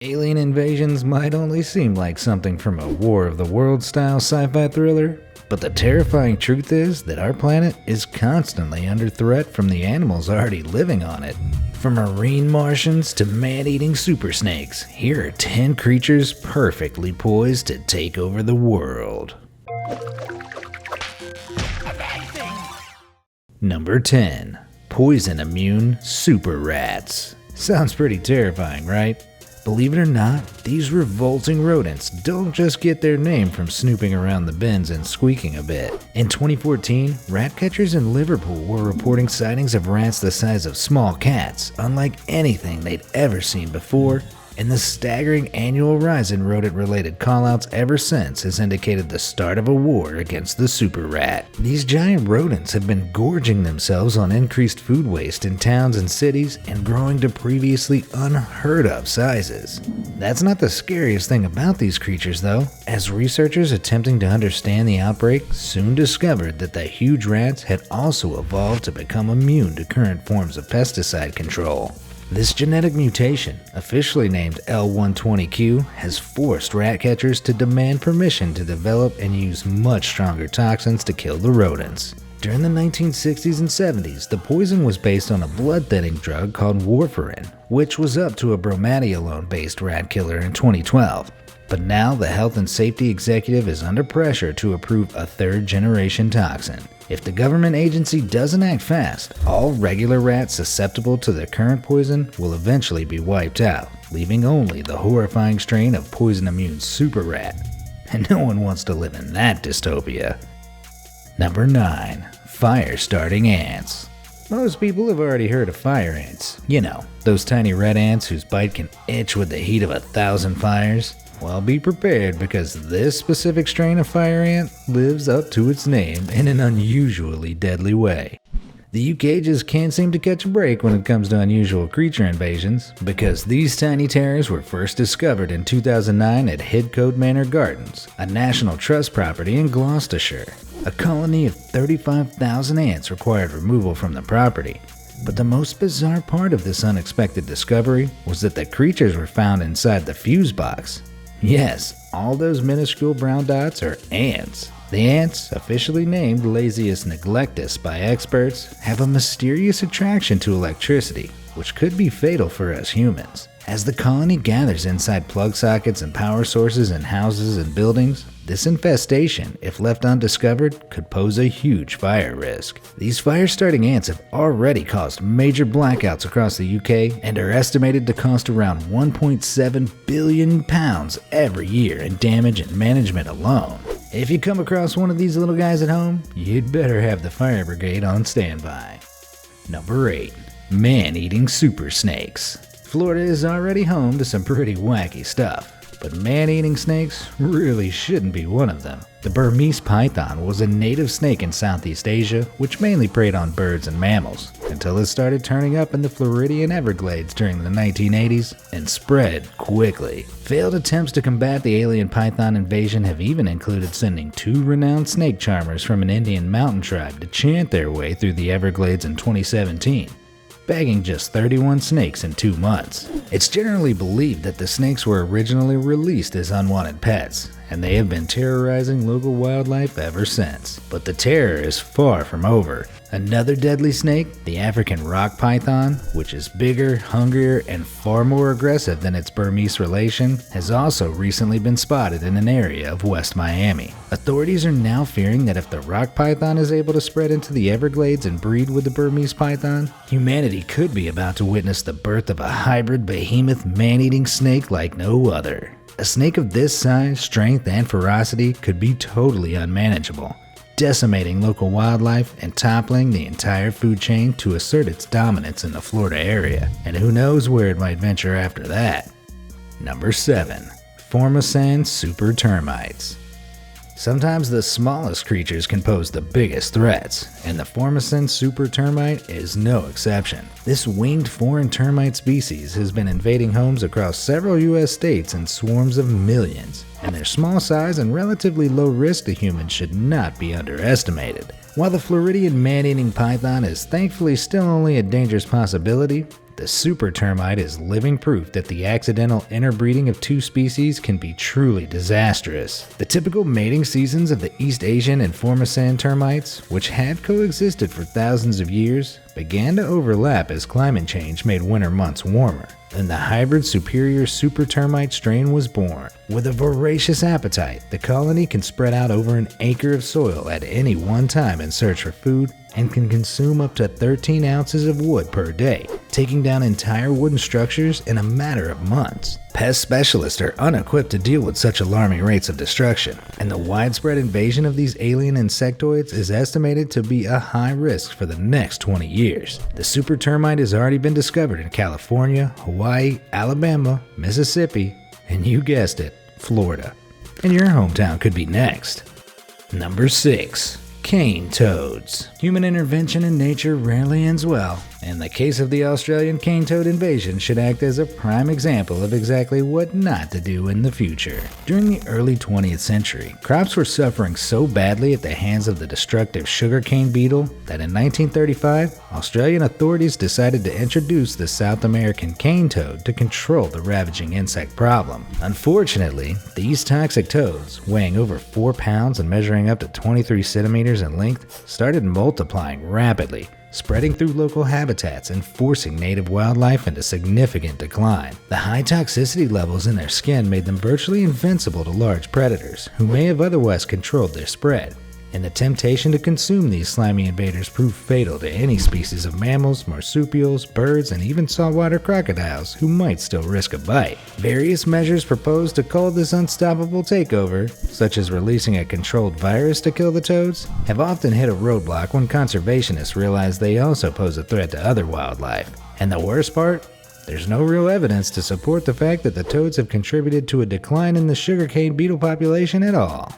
Alien invasions might only seem like something from a War of the Worlds style sci-fi thriller, but the terrifying truth is that our planet is constantly under threat from the animals already living on it. From marine Martians to man-eating super snakes, here are 10 creatures perfectly poised to take over the world. Number 10. Poison-immune super rats. Sounds pretty terrifying, right? Believe it or not, these revolting rodents don't just get their name from snooping around the bins and squeaking a bit. In 2014, rat catchers in Liverpool were reporting sightings of rats the size of small cats, unlike anything they'd ever seen before, and the staggering annual rise in rodent-related callouts ever since has indicated the start of a war against the super rat. These giant rodents have been gorging themselves on increased food waste in towns and cities and growing to previously unheard of sizes. That's not the scariest thing about these creatures though, as researchers attempting to understand the outbreak soon discovered that the huge rats had also evolved to become immune to current forms of pesticide control. This genetic mutation, officially named L120Q, has forced rat catchers to demand permission to develop and use much stronger toxins to kill the rodents. During the 1960s and 70s, the poison was based on a blood-thinning drug called warfarin, which was up to a bromadiolone-based rat killer in 2012. But now the health and safety executive is under pressure to approve a third-generation toxin. If the government agency doesn't act fast, all regular rats susceptible to the current poison will eventually be wiped out, leaving only the horrifying strain of poison-immune super rat. And no one wants to live in that dystopia. Number 9. Fire-starting ants. Most people have already heard of fire ants. You know, those tiny red ants whose bite can itch with the heat of 1,000 fires. Well, be prepared because this specific strain of fire ant lives up to its name in an unusually deadly way. The UK just can't seem to catch a break when it comes to unusual creature invasions, because these tiny terrors were first discovered in 2009 at Hidcote Manor Gardens, a National Trust property in Gloucestershire. A colony of 35,000 ants required removal from the property. But the most bizarre part of this unexpected discovery was that the creatures were found inside the fuse box. Yes, all those minuscule brown dots are ants. The ants, officially named Lasius neglectus by experts, have a mysterious attraction to electricity, which could be fatal for us humans. As the colony gathers inside plug sockets and power sources in houses and buildings, this infestation, if left undiscovered, could pose a huge fire risk. These fire-starting ants have already caused major blackouts across the UK and are estimated to cost around £1.7 billion every year in damage and management alone. If you come across one of these little guys at home, you'd better have the fire brigade on standby. Number 8. Man-eating super snakes. Florida is already home to some pretty wacky stuff, but man-eating snakes really shouldn't be one of them. The Burmese python was a native snake in Southeast Asia, which mainly preyed on birds and mammals, until it started turning up in the Floridian Everglades during the 1980s and spread quickly. Failed attempts to combat the alien python invasion have even included sending 2 renowned snake charmers from an Indian mountain tribe to chant their way through the Everglades in 2017. Bagging just 31 snakes in 2 months. It's generally believed that the snakes were originally released as unwanted pets, and they have been terrorizing local wildlife ever since. But the terror is far from over. Another deadly snake, the African rock python, which is bigger, hungrier, and far more aggressive than its Burmese relation, has also recently been spotted in an area of West Miami. Authorities are now fearing that if the rock python is able to spread into the Everglades and breed with the Burmese python, humanity could be about to witness the birth of a hybrid behemoth man-eating snake like no other. A snake of this size, strength, and ferocity could be totally unmanageable, decimating local wildlife and toppling the entire food chain to assert its dominance in the Florida area. And who knows where it might venture after that. Number 7. FORMOSAN super termites. Sometimes the smallest creatures can pose the biggest threats, and the FORMOSAN super termite is no exception. This winged foreign termite species has been invading homes across several US states in swarms of millions, and their small size and relatively low risk to humans should not be underestimated. While the Floridian man-eating python is thankfully still only a dangerous possibility, The super termite is living proof that the accidental interbreeding of two species can be truly disastrous. The typical mating seasons of the East Asian and Formosan termites, which had coexisted for thousands of years, began to overlap as climate change made winter months warmer, and the hybrid superior super termite strain was born. With a voracious appetite, the colony can spread out over an acre of soil at any one time in search for food, and can consume up to 13 ounces of wood per day, taking down entire wooden structures in a matter of months. Pest specialists are unequipped to deal with such alarming rates of destruction, and the widespread invasion of these alien insectoids is estimated to be a high risk for the next 20 years. The super termite has already been discovered in California, Hawaii, Alabama, Mississippi, and you guessed it, Florida. And your hometown could be next. Number 6. Cane toads. Human intervention in nature rarely ends well, and the case of the Australian cane toad invasion should act as a prime example of exactly what not to do in the future. During the early 20th century, crops were suffering so badly at the hands of the destructive sugarcane beetle that in 1935, Australian authorities decided to introduce the South American cane toad to control the ravaging insect problem. Unfortunately, these toxic toads, weighing over 4 pounds and measuring up to 23 centimeters in length, started multiplying rapidly, spreading through local habitats and forcing native wildlife into significant decline. The high toxicity levels in their skin made them virtually invincible to large predators, who may have otherwise controlled their spread. And the temptation to consume these slimy invaders proved fatal to any species of mammals, marsupials, birds, and even saltwater crocodiles who might still risk a bite. Various measures proposed to cull this unstoppable takeover, such as releasing a controlled virus to kill the toads, have often hit a roadblock when conservationists realize they also pose a threat to other wildlife. And the worst part? There's no real evidence to support the fact that the toads have contributed to a decline in the sugarcane beetle population at all.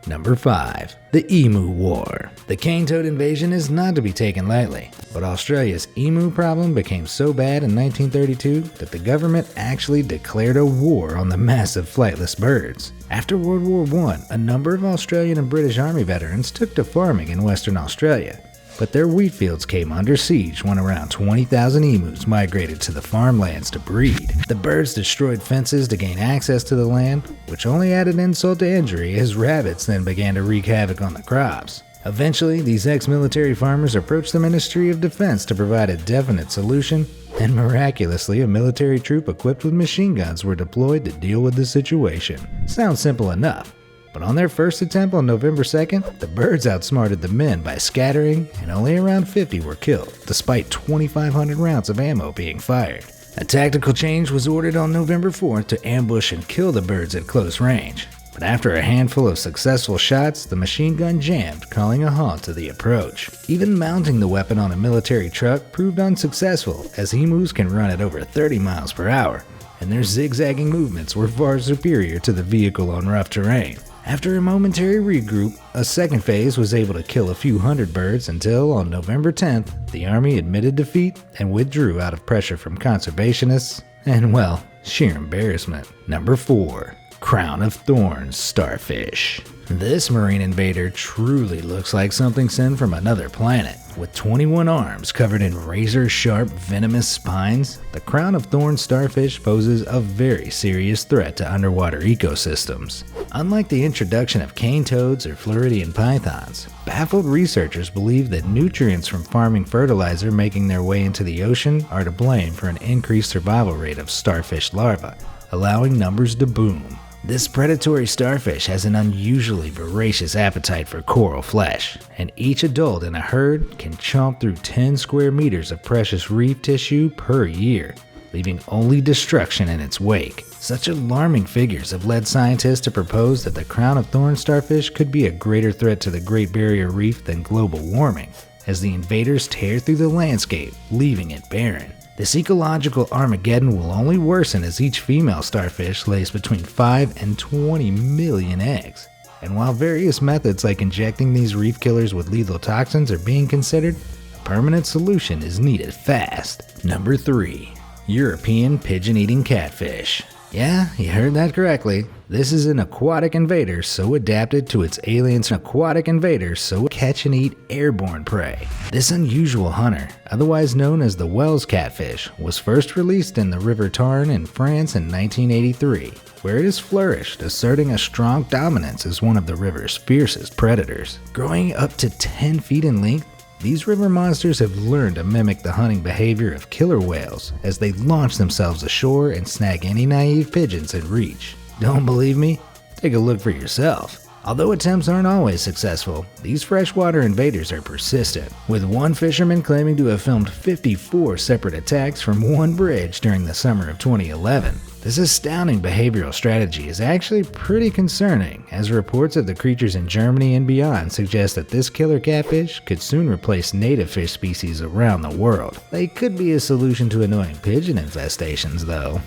Number 5. The Emu War. The cane toad invasion is not to be taken lightly, but Australia's emu problem became so bad in 1932 that the government actually declared a war on the massive flightless birds. After World War I, a number of Australian and British Army veterans took to farming in Western Australia, but their wheat fields came under siege when around 20,000 emus migrated to the farmlands to breed. The birds destroyed fences to gain access to the land, which only added insult to injury as rabbits then began to wreak havoc on the crops. Eventually, these ex-military farmers approached the Ministry of Defense to provide a definite solution, and miraculously a military troop equipped with machine guns were deployed to deal with the situation. Sounds simple enough. But on their first attempt on November 2nd, the birds outsmarted the men by scattering, and only around 50 were killed, despite 2,500 rounds of ammo being fired. A tactical change was ordered on November 4th to ambush and kill the birds at close range. But after a handful of successful shots, the machine gun jammed, calling a halt to the approach. Even mounting the weapon on a military truck proved unsuccessful, as emus can run at over 30 miles per hour, and their zigzagging movements were far superior to the vehicle on rough terrain. After a momentary regroup, a second phase was able to kill a few hundred birds until, on November 10th, the Army admitted defeat and withdrew out of pressure from conservationists and, well, sheer embarrassment. Number 4. CROWN-OF-THORNS Starfish. This marine invader truly looks like something sent from another planet. With 21 arms covered in razor-sharp, venomous spines, the crown-of-thorns starfish poses a very serious threat to underwater ecosystems. Unlike the introduction of cane toads or Floridian pythons, baffled researchers believe that nutrients from farming fertilizer making their way into the ocean are to blame for an increased survival rate of starfish larvae, allowing numbers to boom. This predatory starfish has an unusually voracious appetite for coral flesh, and each adult in a herd can chomp through 10 square meters of precious reef tissue per year, leaving only destruction in its wake. Such alarming figures have led scientists to propose that the crown-of-thorns starfish could be a greater threat to the Great Barrier Reef than global warming, as the invaders tear through the landscape, leaving it barren. This ecological Armageddon will only worsen as each female starfish lays between 5 and 20 million eggs. And while various methods like injecting these reef killers with lethal toxins are being considered, a permanent solution is needed fast. Number 3. European pigeon-eating catfish. Yeah, you heard that correctly. This is an aquatic invader so adapted to its aliens. An aquatic invader so catch and eat airborne prey. This unusual hunter, otherwise known as the Wells catfish, was first released in the River Tarn in France in 1983, where it has flourished, asserting a strong dominance as one of the river's fiercest predators. Growing up to 10 feet in length, these river monsters have learned to mimic the hunting behavior of killer whales as they launch themselves ashore and snag any naive pigeons in reach. Don't believe me? Take a look for yourself. Although attempts aren't always successful, these freshwater invaders are persistent, with one fisherman claiming to have filmed 54 separate attacks from one bridge during the summer of 2011. This astounding behavioral strategy is actually pretty concerning, as reports of the creatures in Germany and beyond suggest that this killer catfish could soon replace native fish species around the world. They could be a solution to annoying pigeon infestations, though.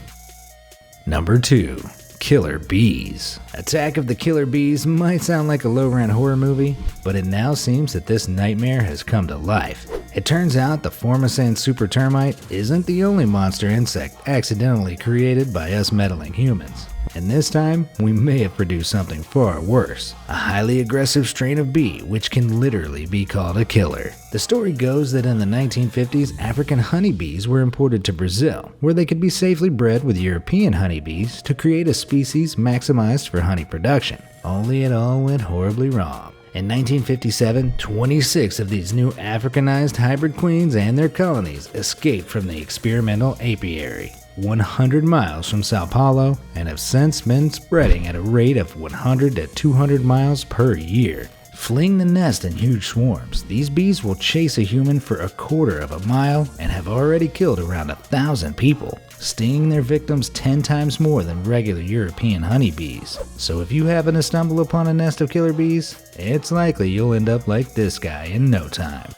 Number 2. Killer bees. Attack of the Killer Bees might sound like a low-rent horror movie, but it now seems that this nightmare has come to life. It turns out the FORMOSAN super termite isn't the only monster insect accidentally created by us meddling humans. And this time, we may have produced something far worse. A highly aggressive strain of bee, which can literally be called a killer. The story goes that in the 1950s, African honeybees were imported to Brazil, where they could be safely bred with European honeybees to create a species maximized for honey production. Only it all went horribly wrong. In 1957, 26 of these new Africanized hybrid queens and their colonies escaped from the experimental apiary 100 miles from Sao Paulo and have since been spreading at a rate of 100 to 200 miles per year. Fleeing the nest in huge swarms, these bees will chase a human for a quarter of a mile and have already killed around 1,000 people, stinging their victims 10 times more than regular European honeybees. So if you happen to stumble upon a nest of killer bees, it's likely you'll end up like this guy in no time.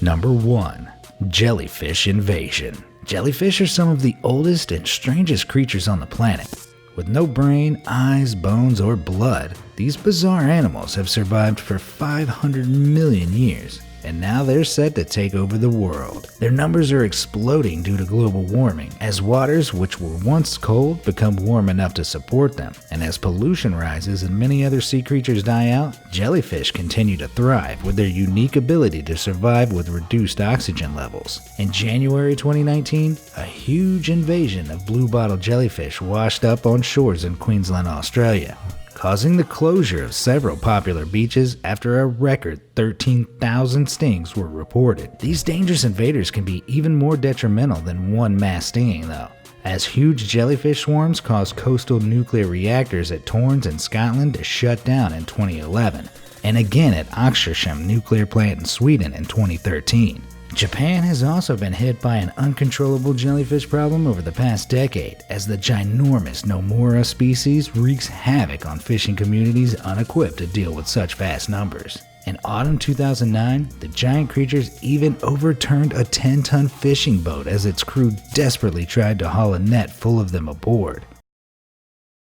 Number 1. Jellyfish invasion. Jellyfish are some of the oldest and strangest creatures on the planet. With no brain, eyes, bones, or blood, these bizarre animals have survived for 500 million years, and now they're set to take over the world. Their numbers are exploding due to global warming, as waters which were once cold become warm enough to support them, and as pollution rises and many other sea creatures die out, jellyfish continue to thrive with their unique ability to survive with reduced oxygen levels. In January 2019, a huge invasion of blue bottle jellyfish washed up on shores in Queensland, Australia, causing the closure of several popular beaches after a record 13,000 stings were reported. These dangerous invaders can be even more detrimental than one mass stinging though, as huge jellyfish swarms caused coastal nuclear reactors at Torrens in Scotland to shut down in 2011, and again at Oxersham nuclear plant in Sweden in 2013. Japan has also been hit by an uncontrollable jellyfish problem over the past decade, as the ginormous Nomura species wreaks havoc on fishing communities unequipped to deal with such vast numbers. In autumn 2009, the giant creatures even overturned a 10-ton fishing boat as its crew desperately tried to haul a net full of them aboard.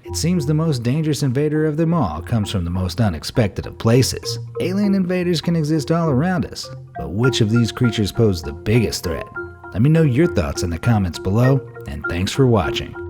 It seems the most dangerous invader of them all comes from the most unexpected of places. Alien invaders can exist all around us, but which of these creatures pose the biggest threat? Let me know your thoughts in the comments below, and thanks for watching.